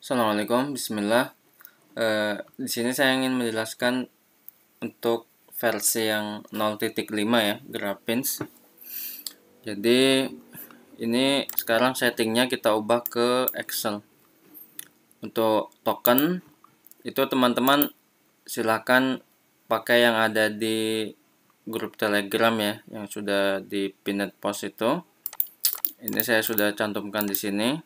Assalamualaikum, Bismillah. Di sini saya ingin menjelaskan untuk versi yang 0.5 ya, Graphics. Jadi ini sekarang settingnya kita ubah ke Excel. Untuk token itu teman-teman silahkan pakai yang ada di grup Telegram ya, yang sudah di pinned post itu. Ini saya sudah cantumkan di sini.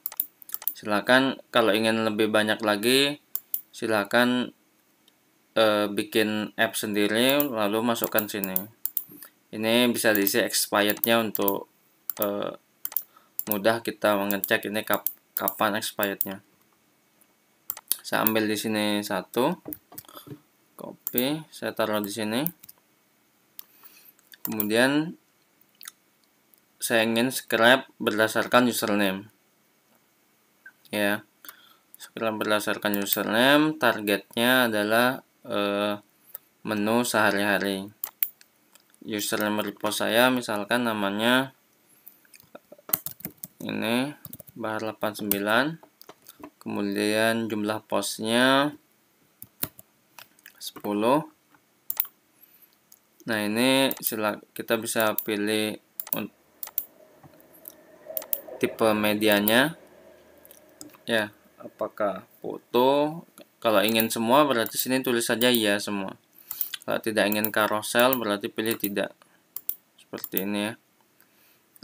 Silakan kalau ingin lebih banyak lagi, silakan bikin app sendiri lalu masukkan sini. Ini bisa diisi expirednya untuk mudah kita mengecek ini kapan expirednya. Saya ambil di sini satu, copy, saya taruh di sini. Kemudian saya ingin scrap berdasarkan username. Ya, scrap berdasarkan username. Targetnya adalah menu sehari-hari. Username repost saya misalkan namanya ini Bahar 89, kemudian jumlah postnya 10. Nah ini kita bisa pilih tipe medianya ya, apakah foto. Kalau ingin semua berarti sini tulis saja ya semua. Kalau tidak ingin carousel berarti pilih tidak, seperti ini ya.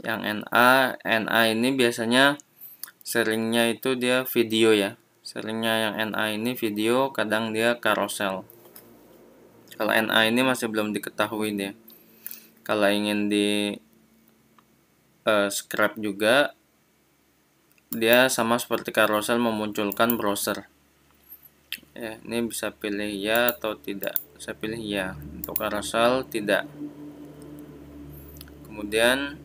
Yang NA ini biasanya seringnya itu dia video ya, seringnya yang NA ini video, kadang dia carousel. Kalau NA ini masih belum diketahui dia. Kalau ingin di scrap juga, dia sama seperti carousel memunculkan browser ya. Ini bisa pilih ya atau tidak. Saya pilih ya. Untuk carousel tidak. Kemudian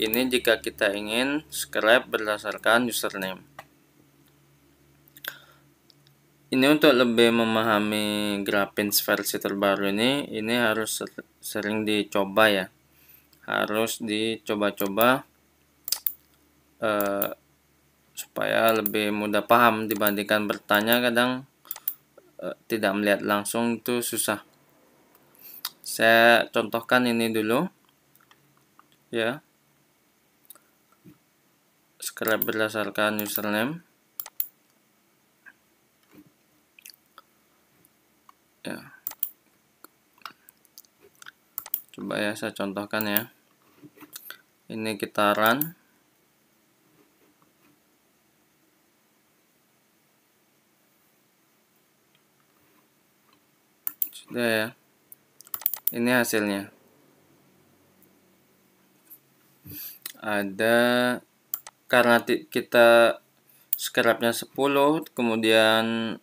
ini jika kita ingin scrap berdasarkan username. Ini untuk lebih memahami Graphics versi terbaru ini harus sering dicoba ya, harus dicoba-coba supaya lebih mudah paham dibandingkan bertanya. Kadang tidak melihat langsung itu susah. Saya contohkan ini dulu ya, scrap berdasarkan username ya. Coba ya saya contohkan ya. Ini kita run. Sudah ya. Ini hasilnya. Ada, karena kita scrapnya 10, kemudian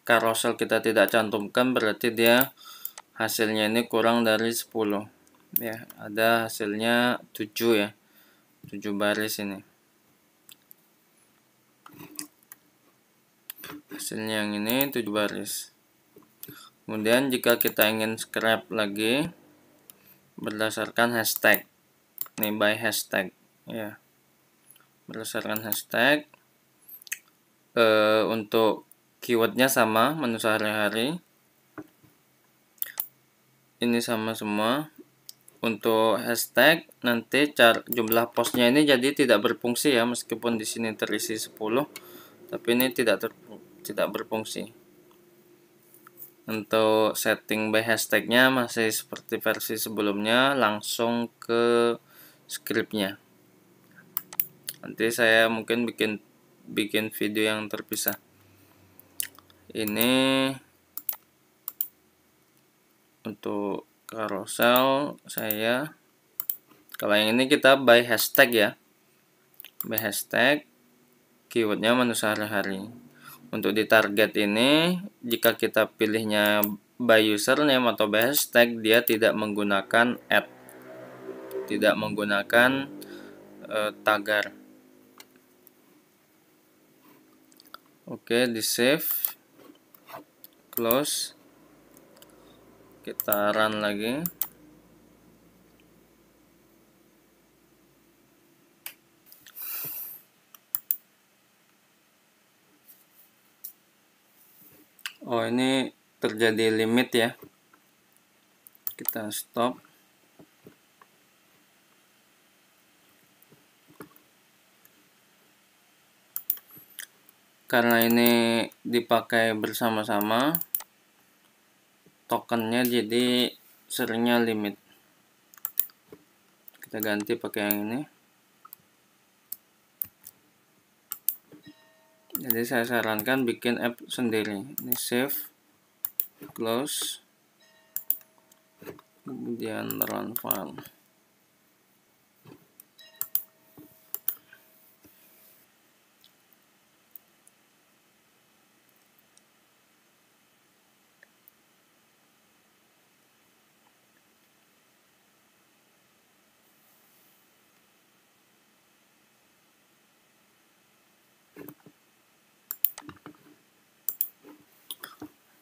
carousel kita tidak cantumkan, berarti dia hasilnya ini kurang dari 10 ya. Ada hasilnya 7 ya, 7 baris ini. Hasilnya yang ini 7 baris. Kemudian jika kita ingin scrap lagi berdasarkan hashtag, ini by hashtag ya, berdasarkan hashtag. Untuk keywordnya sama, menu sehari-hari ini sama semua. Untuk hashtag nanti jumlah postnya ini jadi tidak berfungsi ya, meskipun di sini terisi 10 tapi ini tidak berfungsi. Untuk setting by hashtagnya masih seperti versi sebelumnya, langsung ke scriptnya. Nanti saya mungkin bikin video yang terpisah. Ini untuk carousel saya, kalau yang ini kita by hashtag ya, by hashtag, keywordnya menu sehari-hari. Untuk di target ini, jika kita pilihnya by username atau by hashtag, dia tidak menggunakan add, tidak menggunakan tagar. Oke, di save, close, kita run lagi. Oh, ini terjadi limit ya. Kita stop. Karena ini dipakai bersama-sama, tokennya jadi seringnya limit. Kita ganti pakai yang ini. Jadi saya sarankan bikin app sendiri. Ini save, close, kemudian run file.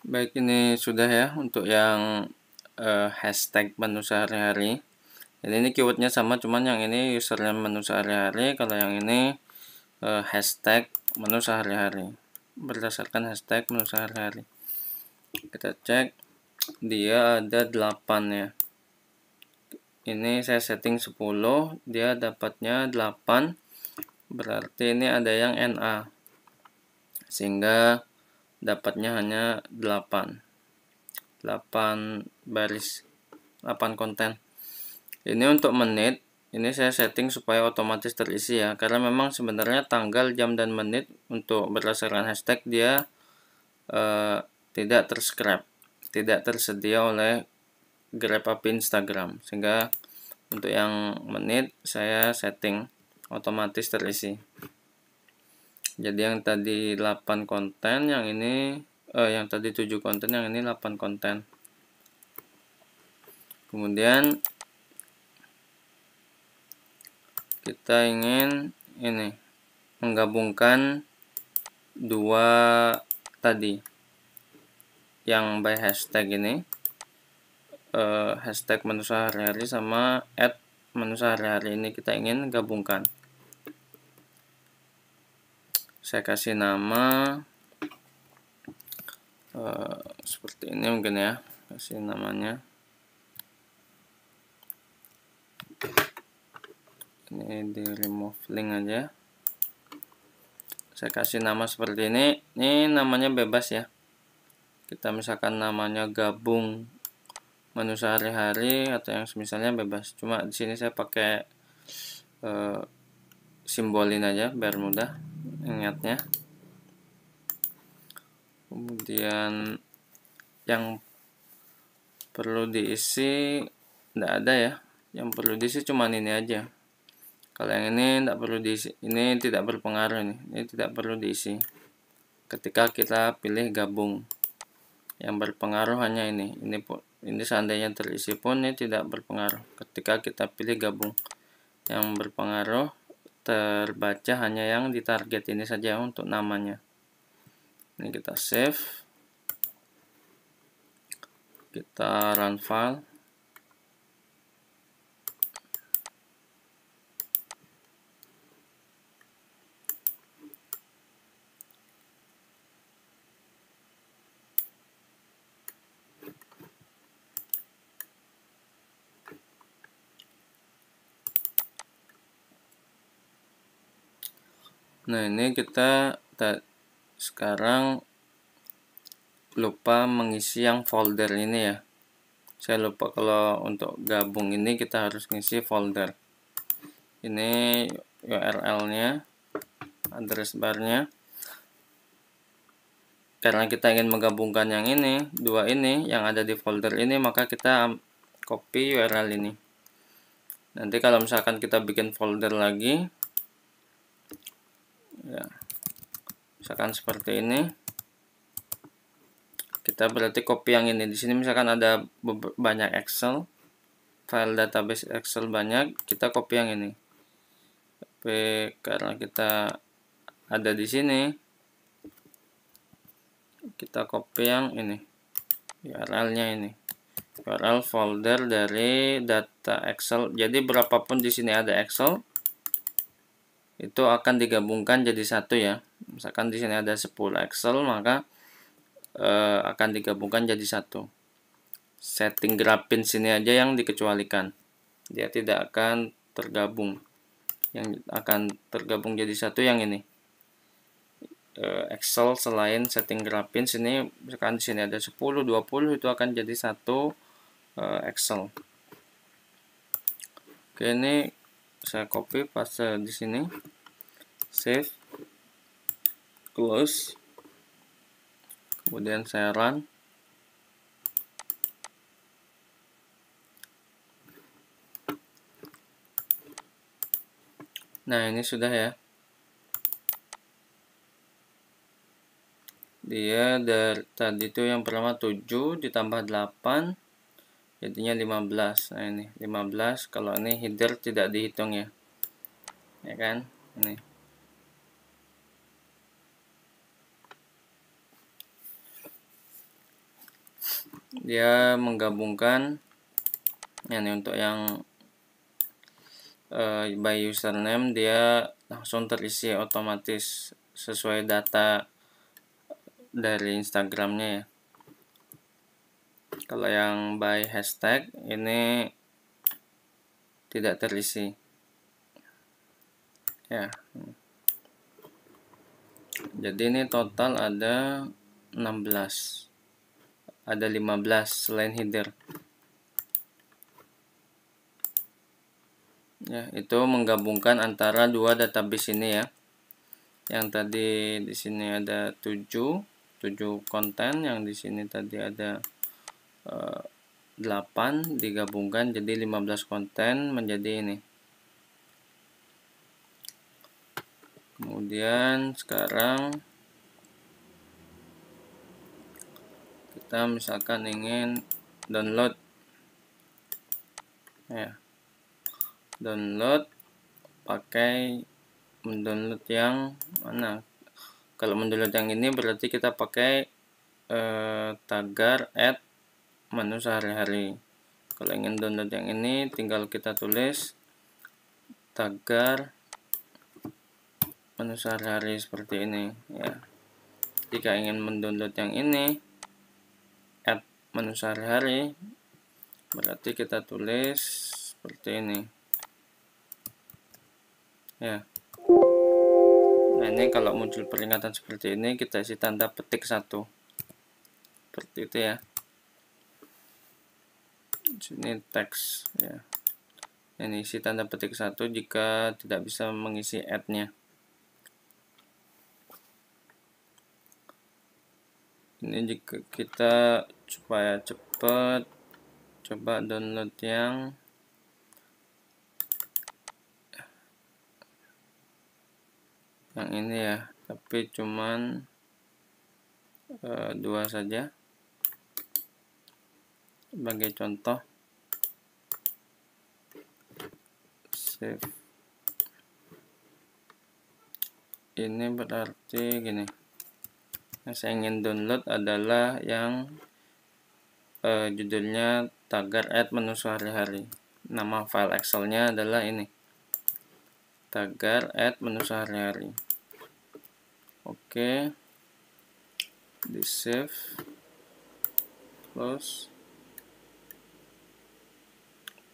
Baik, ini sudah ya untuk yang hashtag menu sehari-hari. Jadi ini keywordnya sama, cuman yang ini username menu sehari-hari, kalau yang ini hashtag menu sehari-hari, berdasarkan hashtag menu sehari-hari. Kita cek, dia ada 8 ya. Ini saya setting 10, dia dapatnya 8, berarti ini ada yang NA, sehingga dapatnya hanya 8 baris, 8 konten. Ini untuk menit, ini saya setting supaya otomatis terisi ya, karena memang sebenarnya tanggal, jam, dan menit untuk berdasarkan hashtag dia tidak terscrap, tidak tersedia oleh Grab API Instagram, sehingga untuk yang menit saya setting otomatis terisi. Jadi yang tadi 8 konten, yang ini yang tadi 7 konten, yang ini 8 konten. Kemudian kita ingin ini menggabungkan dua tadi yang by hashtag ini, hashtag menu sehari-hari sama menu sehari-hari ini kita ingin gabungkan. Saya kasih nama seperti ini mungkin ya, kasih namanya ini, di remove link aja. Saya kasih nama seperti ini namanya bebas ya, kita misalkan namanya gabung menu sehari-hari atau yang semisalnya, bebas. Cuma di sini saya pakai simbolin aja biar mudah ingatnya. Kemudian yang perlu diisi tidak ada ya, yang perlu diisi cuma ini aja. Kalau yang ini tidak perlu diisi, ini tidak berpengaruh, ini tidak perlu diisi. Ketika kita pilih gabung, yang berpengaruh hanya ini seandainya terisi pun ini tidak berpengaruh. Ketika kita pilih gabung, yang berpengaruh terbaca hanya yang ditarget ini saja untuk namanya. Ini kita save, kita run file. Nah, ini kita sekarang lupa mengisi yang folder ini ya. Saya lupa kalau untuk gabung ini kita harus ngisi folder. Ini URL-nya, address bar-nya. Karena kita ingin menggabungkan yang ini, dua ini yang ada di folder ini, maka kita copy URL ini. Nanti kalau misalkan kita bikin folder lagi ya, misalkan seperti ini, kita berarti copy yang ini. Di sini misalkan ada banyak Excel, file database Excel banyak, kita copy yang ini. Tapi karena kita ada di sini, kita copy yang ini, URL-nya ini, URL folder dari data Excel. Jadi berapapun di sini ada Excel, itu akan digabungkan jadi satu ya. Misalkan di sini ada 10 Excel, maka akan digabungkan jadi satu. Setting grapin sini aja yang dikecualikan, dia tidak akan tergabung. Yang akan tergabung jadi satu yang ini, Excel selain setting grapin sini, misalkan di sini ada 10, 20, itu akan jadi satu Excel. Oke, ini saya copy paste di sini, save, close, kemudian saya run. Nah, ini sudah ya. Dia dari tadi itu yang pertama 7 ditambah 8 jadinya 15. Nah, ini 15. Kalau ini header tidak dihitung ya. Ya kan? Ini. Dia menggabungkan ini untuk yang by username, dia langsung terisi otomatis sesuai data dari Instagramnya ya. Kalau yang by hashtag ini tidak terisi ya. Jadi ini total ada 16, ada 15 selain header ya. Itu menggabungkan antara dua database ini ya. Yang tadi di sini ada 7 konten, yang di sini tadi ada 8 digabungkan jadi 15 konten menjadi ini. Kemudian sekarang kita misalkan ingin download ya, download pakai mendownload yang mana. Kalau mendownload yang ini berarti kita pakai tagar add menu sehari-hari. Kalau ingin download yang ini tinggal kita tulis tagar menu sehari-hari seperti ini ya. Jika ingin mendownload yang ini add menu sehari-hari, berarti kita tulis seperti ini ya. Nah, ini kalau muncul peringatan seperti ini kita isi tanda petik 1 seperti itu ya. Sini teks ya. Ini isi tanda petik 1 jika tidak bisa mengisi add-nya. Ini jika kita supaya cepat, coba download yang ini ya, tapi cuman 2 saja sebagai contoh. Save. Ini berarti gini, yang saya ingin download adalah yang judulnya tagar add menu sehari-hari. Nama file Excelnya adalah ini, tagar add menu sehari-hari. Oke, di save, close,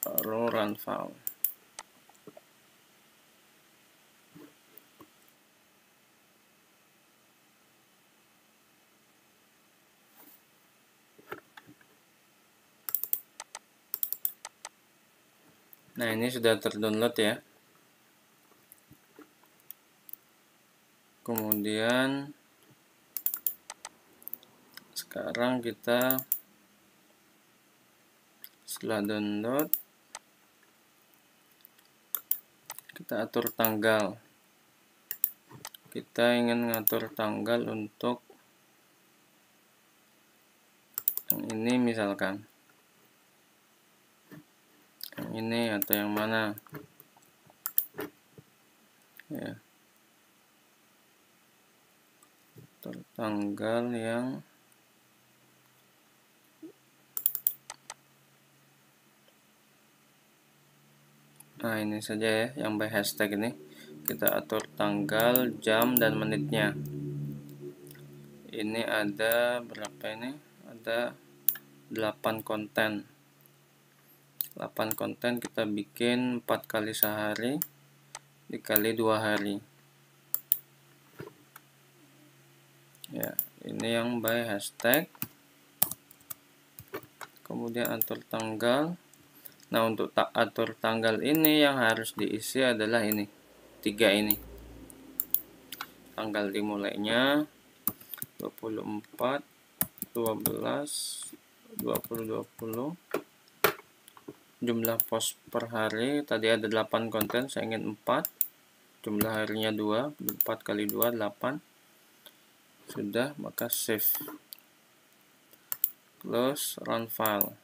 baru run file. Nah, ini sudah terdownload ya. Kemudian sekarang kita setelah download, kita atur tanggal. Kita ingin ngatur tanggal untuk yang ini misalkan, yang ini atau yang mana ya. Tanggal yang nah ini saja ya, yang by hashtag ini kita atur tanggal, jam, dan menitnya. ini ada berapa ini? Ada 8 konten. 8 konten kita bikin 4 kali sehari dikali 2 hari. Ya, ini yang by hashtag. Kemudian atur tanggal. Nah, untuk atur tanggal ini yang harus diisi adalah ini. 3 ini. Tanggal dimulainya 24 12 2020. Jumlah post per hari tadi ada 8 konten, saya ingin 4. Jumlah harinya 2, 4 kali 2 8. Sudah, maka save. Close, run file.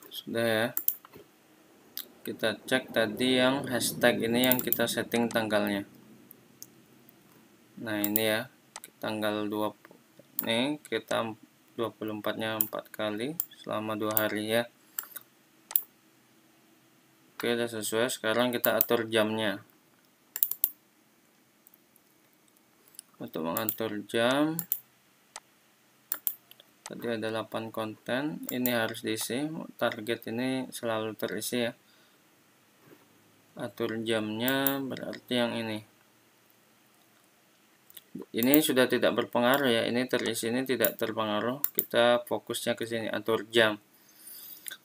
Sudah ya. Kita cek tadi yang hashtag ini yang kita setting tanggalnya. Nah, ini ya. Tanggal 20 ini kita 24-nya 4 kali selama 2 hari ya. Oke, udah sesuai. Sekarang kita atur jamnya. Untuk mengatur jam, tadi ada 8 konten, ini harus diisi. Target ini selalu terisi ya. Atur jamnya berarti yang ini. Ini sudah tidak berpengaruh ya. Ini terisi, ini tidak terpengaruh. Kita fokusnya ke sini, atur jam.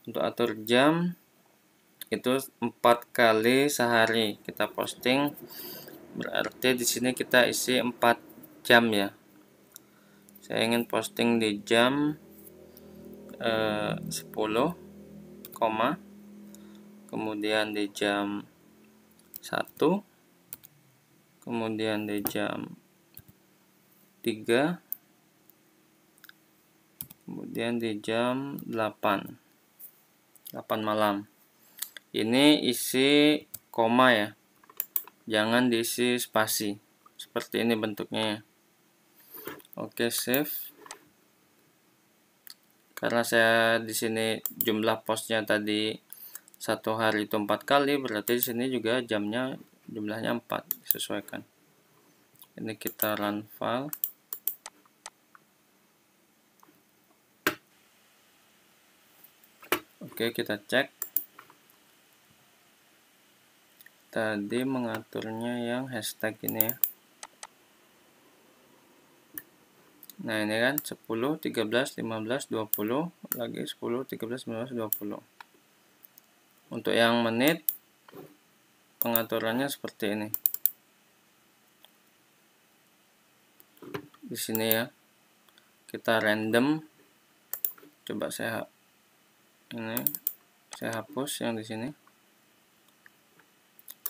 Untuk atur jam itu 4 kali sehari kita posting, berarti di sini kita isi 4 jam ya. Saya ingin posting di jam 10, kemudian di jam 1, kemudian di jam 3, kemudian di jam 8 malam. Ini isi koma ya, jangan diisi spasi. Seperti ini bentuknya ya. Oke, save. Karena saya di sini jumlah postnya tadi 1 hari itu 4 kali, berarti di sini juga jamnya jumlahnya 4, sesuaikan. Ini kita run file. Oke, kita cek. Tadi mengaturnya yang hashtag ini ya. Nah, ini kan 10, 13, 15, 20, lagi 10, 13, 15, 20. Untuk yang menit, pengaturannya seperti ini. Di sini ya, kita random. Coba saya hapus yang di sini.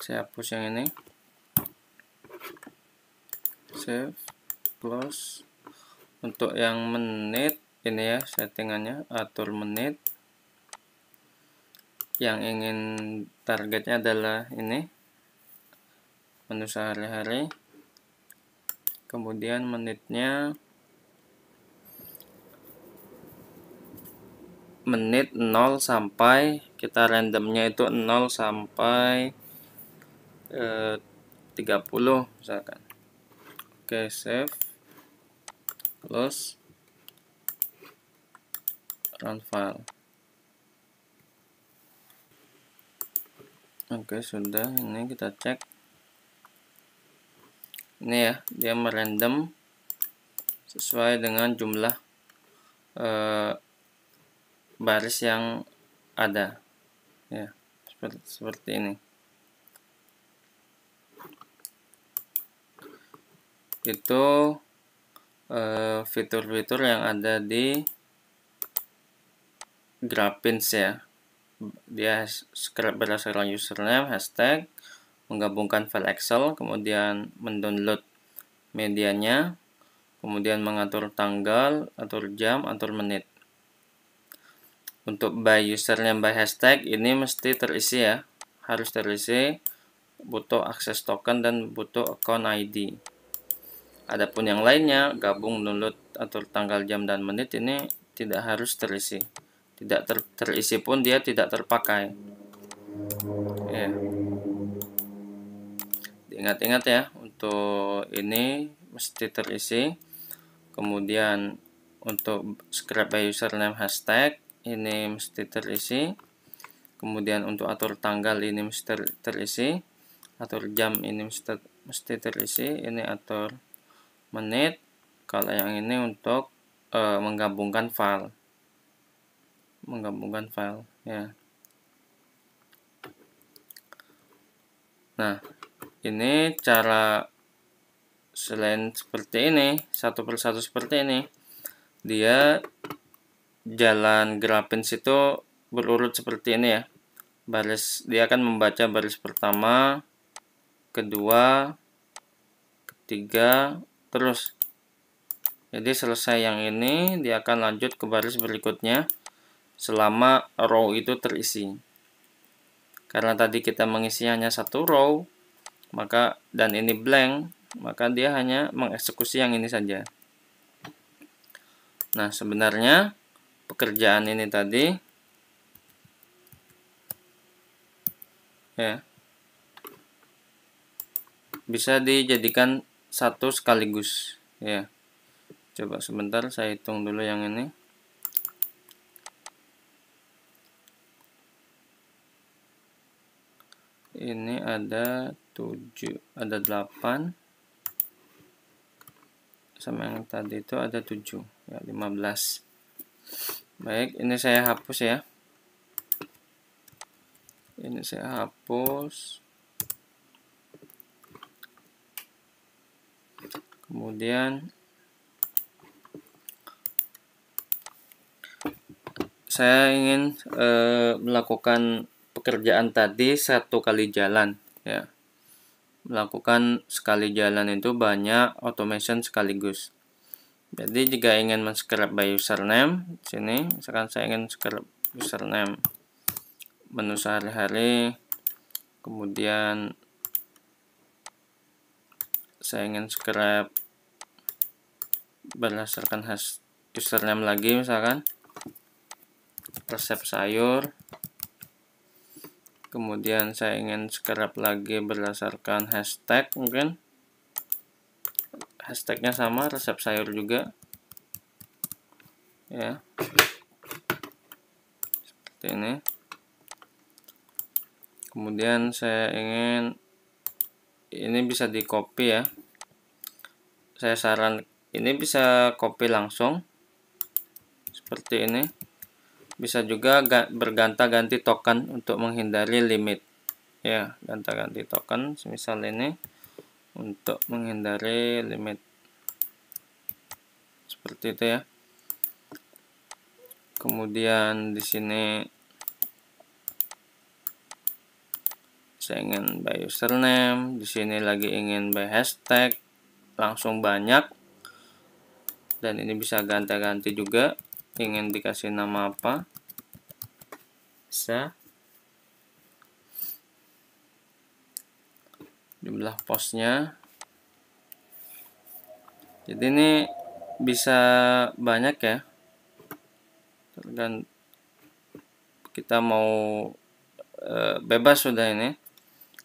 Saya hapus yang ini. Save, close. Untuk yang menit ini ya settingannya, atur menit. Yang ingin targetnya adalah ini, menu sehari-hari. Kemudian menitnya menit 0 sampai, kita randomnya itu 0 sampai 30 misalkan. Oke, save, close, run file. Oke, sudah. Ini kita cek. Ini ya, dia merandom sesuai dengan jumlah baris yang ada ya, seperti ini. Itu fitur-fitur yang ada di Graphics ya. Dia berdasarkan username, hashtag, menggabungkan file Excel, kemudian mendownload medianya, kemudian mengatur tanggal, atur jam, atur menit. Untuk by username by hashtag ini mesti terisi ya, harus terisi, butuh akses token dan butuh account ID. Adapun yang lainnya, gabung, download, atur tanggal, jam, dan menit, ini tidak harus terisi. Tidak terisi pun dia tidak terpakai. Ya, diingat-ingat ya, untuk ini mesti terisi. Kemudian untuk script by username hashtag ini mesti terisi. Kemudian untuk atur tanggal ini mesti terisi, atur jam ini mesti terisi, ini atur menit. Kalau yang ini untuk menggabungkan file ya. Nah, ini cara selain seperti ini, satu persatu seperti ini, dia jalan grafis itu berurut seperti ini ya. Dia akan membaca baris pertama, kedua, ketiga, terus. Jadi selesai yang ini, dia akan lanjut ke baris berikutnya selama row itu terisi. Karena tadi kita mengisi hanya satu row, dan ini blank, maka dia hanya mengeksekusi yang ini saja. Nah, sebenarnya pekerjaan ini tadi ya bisa dijadikan satu sekaligus ya. Coba sebentar saya hitung dulu yang ini. Ini ada 7, ada 8, sama yang tadi itu ada 7 ya, 15. Baik, ini saya hapus ya. Ini saya hapus. Kemudian saya ingin melakukan pekerjaan tadi satu kali jalan ya. Melakukan sekali jalan itu banyak automation sekaligus. Jadi jika ingin men-script by username, sini misalkan saya ingin script username menu sehari-hari, kemudian saya ingin script berdasarkan username lagi, misalkan resep sayur. Kemudian saya ingin script lagi berdasarkan hashtag, mungkin hashtagnya sama, resep sayur juga ya, seperti ini. Kemudian saya ingin ini bisa di copy ya, saya saran ini bisa copy langsung seperti ini. Bisa juga berganti-ganti token untuk menghindari limit ya, ganti-ganti token semisal ini untuk menghindari limit seperti itu ya. Kemudian di sini saya ingin by username, di sini lagi ingin by hashtag, langsung banyak. Dan ini bisa ganti-ganti juga, ingin dikasih nama apa bisa. Jumlah postnya, jadi ini bisa banyak ya, dan kita mau bebas sudah ini.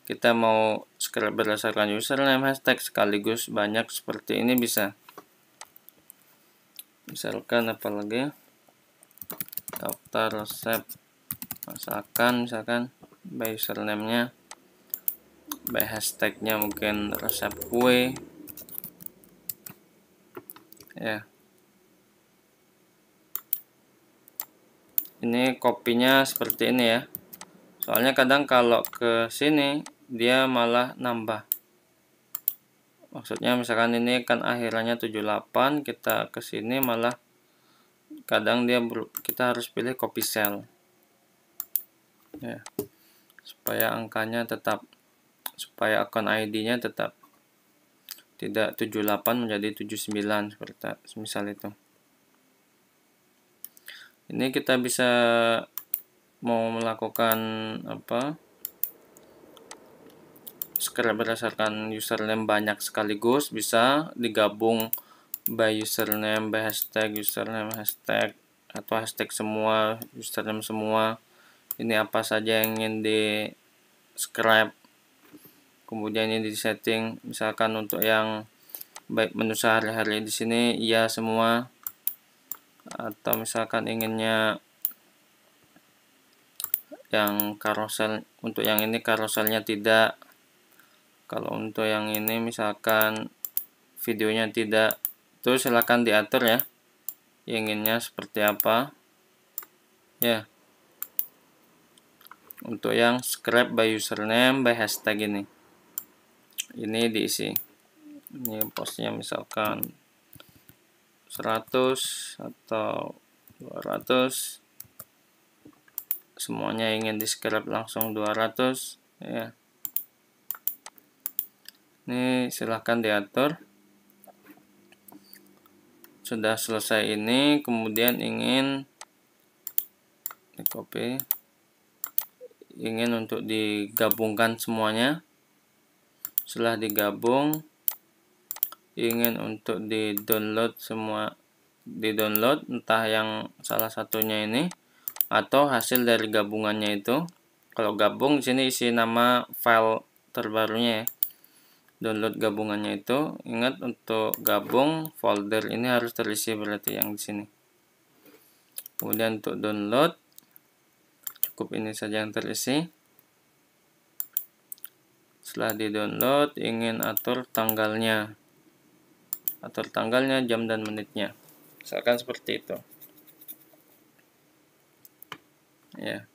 Kita mau script berdasarkan username, hashtag sekaligus banyak seperti ini bisa. Misalkan apalagi daftar resep masakan, misalkan by username-nya, by hashtagnya mungkin resep kue ya. Ini kopinya seperti ini ya, soalnya kadang kalau ke sini dia malah nambah. Maksudnya misalkan ini kan akhirannya 78, kita ke sini malah kadang kita harus pilih copy cell ya, supaya angkanya tetap, supaya akun ID-nya tetap tidak 78 menjadi 79 seperti misal itu. Ini kita bisa mau melakukan apa, script berdasarkan username banyak sekaligus, bisa digabung by username, by hashtag, username, hashtag, atau hashtag semua, username semua. ini apa saja yang ingin di scrap, kemudian ini di setting misalkan untuk yang baik menu sehari-hari di sini iya semua, atau misalkan inginnya yang karosel, untuk yang ini karoselnya tidak, kalau untuk yang ini misalkan videonya tidak, itu silahkan diatur ya inginnya seperti apa ya. Untuk yang scrap by username by hashtag ini diisi, ini postnya misalkan 100 atau 200, semuanya ingin di scrap langsung 200 ya. Ini silahkan diatur. Sudah selesai ini, kemudian ingin di copy, ingin untuk digabungkan semuanya. Setelah digabung, ingin untuk di download semua, di download entah yang salah satunya ini atau hasil dari gabungannya itu. Kalau gabung di sini isi nama file terbarunya ya. Download gabungannya itu, ingat untuk gabung folder ini harus terisi berarti yang di sini. Kemudian untuk download cukup ini saja yang terisi. Setelah di download ingin atur tanggalnya, jam dan menitnya, misalkan seperti itu ya.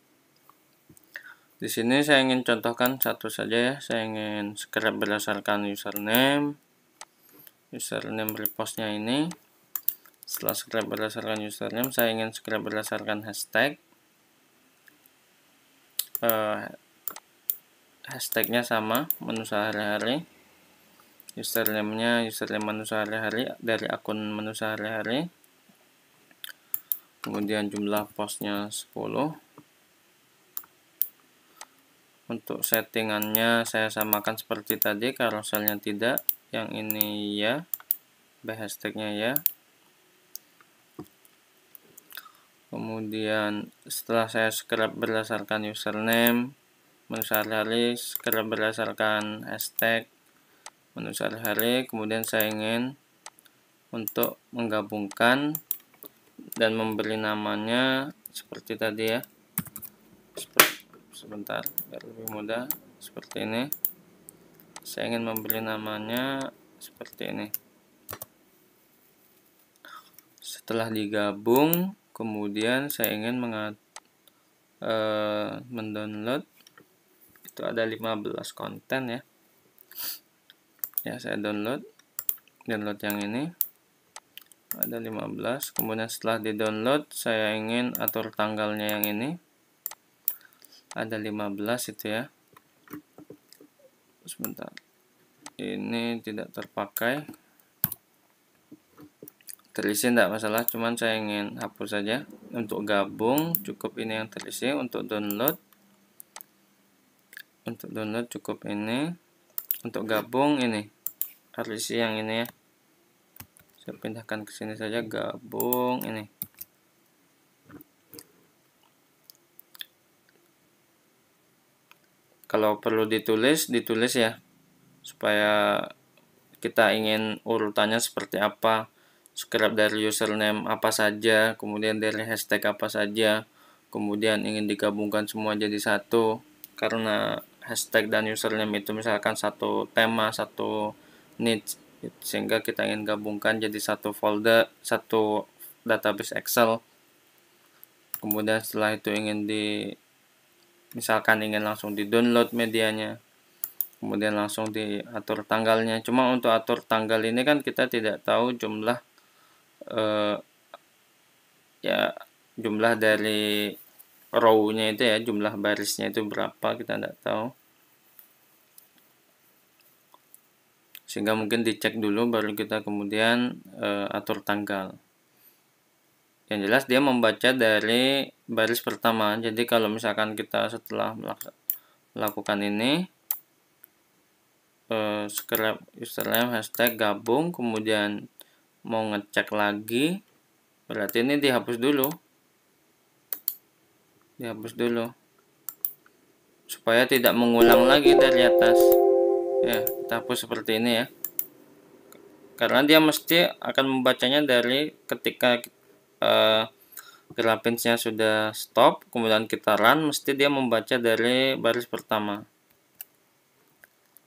Di sini saya ingin contohkan satu saja ya, saya ingin scrap berdasarkan username repostnya ini. Setelah scrap berdasarkan username, saya ingin scrap berdasarkan hashtag. Hashtagnya sama, menu sehari-hari. Username-nya username menu sehari-hari dari akun menu sehari-hari. Kemudian jumlah postnya 10. Untuk settingannya saya samakan seperti tadi, karoselnya tidak, yang ini ya, by hashtagnya ya. Kemudian setelah saya scrap berdasarkan username menu sehari-hari, scrap berdasarkan hashtag menu sehari-hari, kemudian saya ingin untuk menggabungkan dan memberi namanya seperti tadi ya. Sebentar biar lebih mudah, seperti ini. Saya ingin memberi namanya seperti ini. Setelah digabung, kemudian saya ingin mendownload, itu ada 15 konten ya. Ya, saya download yang ini ada 15. Kemudian setelah di download saya ingin atur tanggalnya yang ini ada 15 itu ya. Sebentar, ini tidak terpakai, terisi tidak masalah, cuman saya ingin hapus saja. Untuk gabung cukup ini yang terisi. Untuk download cukup ini. Untuk gabung ini harus isi yang ini ya. Saya pindahkan ke sini saja, gabung ini. Kalau perlu ditulis ya, supaya kita ingin urutannya seperti apa. Scrap dari username apa saja, kemudian dari hashtag apa saja, kemudian ingin digabungkan semua jadi satu, karena hashtag dan username itu misalkan satu tema, satu niche, sehingga kita ingin gabungkan jadi satu folder, satu database Excel. Kemudian setelah itu misalkan ingin langsung di download medianya, kemudian langsung diatur tanggalnya. Cuma untuk atur tanggal ini kan kita tidak tahu jumlah jumlah dari row-nya itu ya, jumlah barisnya itu berapa, kita tidak tahu, sehingga mungkin dicek dulu baru kita kemudian atur tanggal. Yang jelas dia membaca dari baris pertama. Jadi kalau misalkan kita setelah melakukan ini scrap username hashtag gabung, kemudian mau ngecek lagi, berarti ini dihapus dulu. supaya tidak mengulang lagi dari atas. Ya, kita hapus seperti ini ya. Karena dia mesti akan membacanya dari ketika Graphics-nya sudah stop, kemudian kita run, mesti dia membaca dari baris pertama.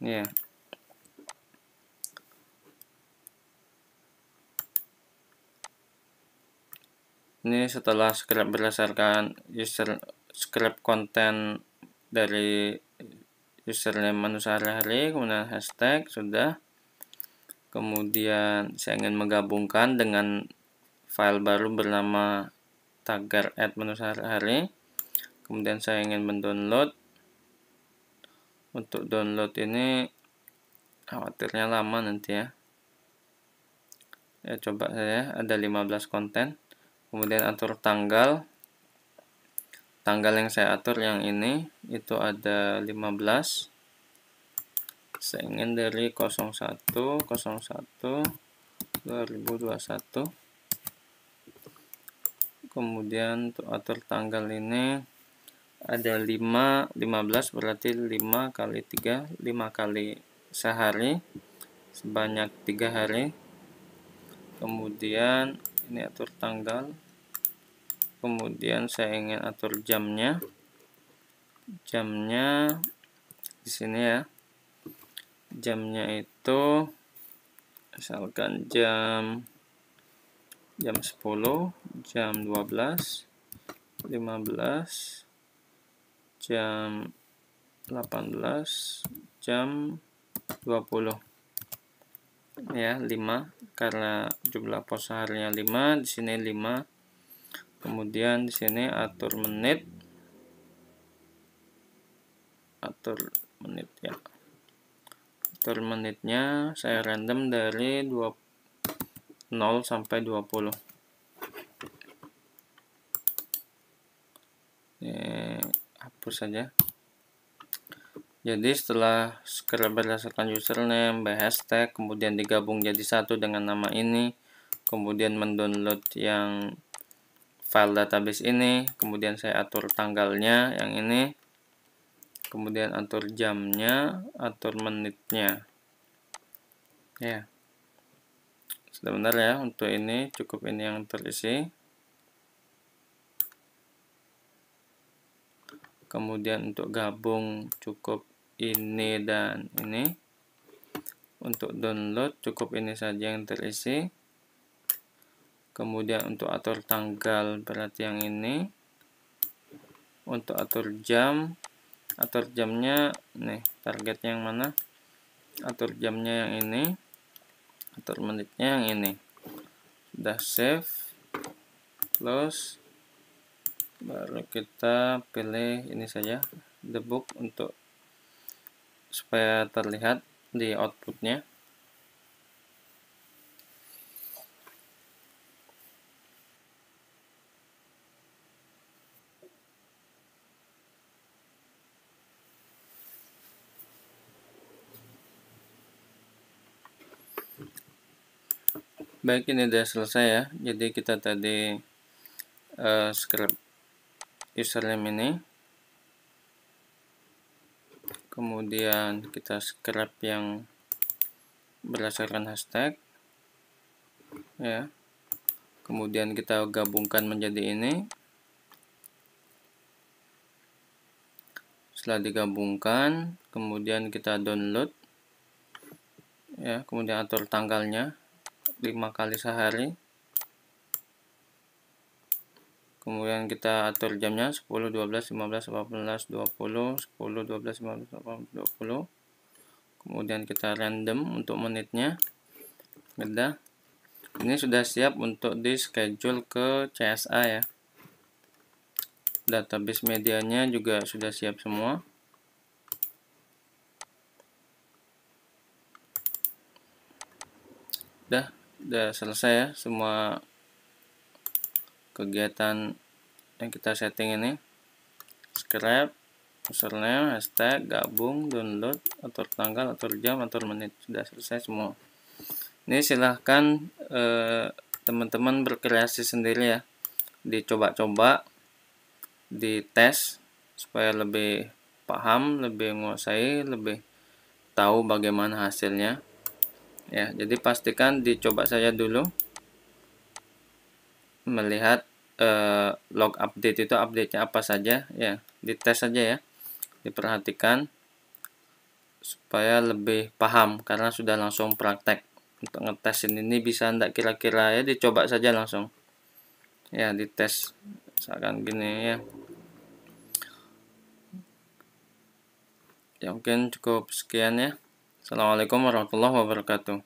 Ya. Ini setelah script berdasarkan script konten dari username menu sehari-hari, kemudian hashtag sudah. Kemudian saya ingin menggabungkan dengan file baru bernama tagar @menu sehari-hari. Kemudian saya ingin mendownload. Untuk download ini khawatirnya lama nanti ya. Ya coba saya ada 15 konten. Kemudian atur tanggal yang saya atur yang ini itu ada 15. Saya ingin dari 01/01/2021. Kemudian untuk atur tanggal ini ada 15 berarti 5 kali 3, 5 kali sehari sebanyak 3 hari. Kemudian ini atur tanggal. Kemudian saya ingin atur jamnya. Jamnya di sini ya. Jamnya itu misalkan jam 10, jam 12, 15, jam 18, jam 20. Ya, 5 karena jumlah pos harinya 5, di sini 5. Kemudian di sini atur menit. Atur ya. Atur menitnya saya random dari 0 sampai 20. Hapus saja. Jadi setelah script berdasarkan username by hashtag kemudian digabung jadi satu dengan nama ini, kemudian mendownload yang file database ini, kemudian saya atur tanggalnya yang ini, kemudian atur jamnya, atur menitnya. Ya. Sudah benar ya, untuk ini cukup ini yang terisi. Kemudian untuk gabung cukup ini dan ini. Untuk download cukup ini saja yang terisi. Kemudian untuk atur tanggal berarti yang ini. Untuk atur jamnya nih, targetnya yang mana? Atur jamnya yang ini. Atur menitnya yang ini. Sudah save, close. Baru kita pilih ini saja, debug untuk supaya terlihat di outputnya. Baik, ini sudah selesai ya. Jadi kita tadi script username ini, kemudian kita script yang berdasarkan hashtag ya, kemudian kita gabungkan menjadi ini. Setelah digabungkan kemudian kita download ya, kemudian atur tanggalnya 5 kali sehari, kemudian kita atur jamnya 10, 12, 15, 18, 20, 10, 12, 15, 18, 20. Kemudian kita random untuk menitnya. Sudah. Ini sudah siap untuk di schedule ke CSA ya. Database medianya juga sudah siap semua. Udah selesai ya semua kegiatan yang kita setting ini. Script, username, hashtag, gabung, download, atur tanggal, atur jam, atur menit, sudah selesai semua. Ini silahkan teman-teman berkreasi sendiri ya, dicoba-coba, dites supaya lebih paham, lebih menguasai, lebih tahu bagaimana hasilnya. Ya, jadi pastikan dicoba saja dulu melihat log update itu update-nya apa saja ya, dites saja ya, diperhatikan supaya lebih paham karena sudah langsung praktek. Untuk ngetesin ini bisa enggak kira-kira ya, dicoba saja langsung ya, dites misalkan gini ya. Ya mungkin cukup sekian ya. Assalamualaikum warahmatullahi wabarakatuh.